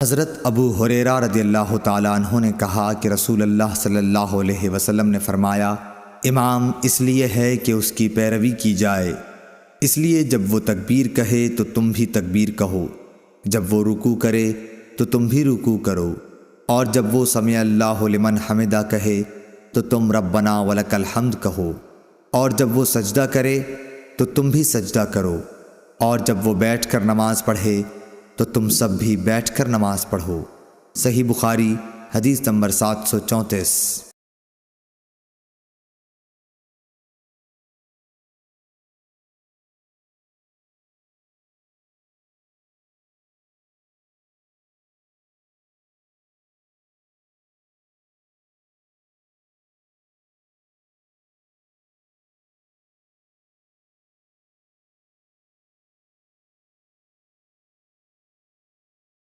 حضرت ابو ہریرہ رضی اللہ تعالیٰ عنہ نے کہا کہ رسول اللہ صلی اللہ علیہ وسلم نے فرمایا، امام اس لیے ہے کہ اس کی پیروی کی جائے، اس لیے جب وہ تکبیر کہے تو تم بھی تکبیر کہو، جب وہ رکوع کرے تو تم بھی رکوع کرو، اور جب وہ سمع اللہ لمن حمدہ کہے تو تم ربنا ولک الحمد کہو، اور جب وہ سجدہ کرے تو تم بھی سجدہ کرو، اور جب وہ بیٹھ کر نماز پڑھے تو تم سب بھی بیٹھ کر نماز پڑھو۔ صحیح بخاری حدیث نمبر 734۔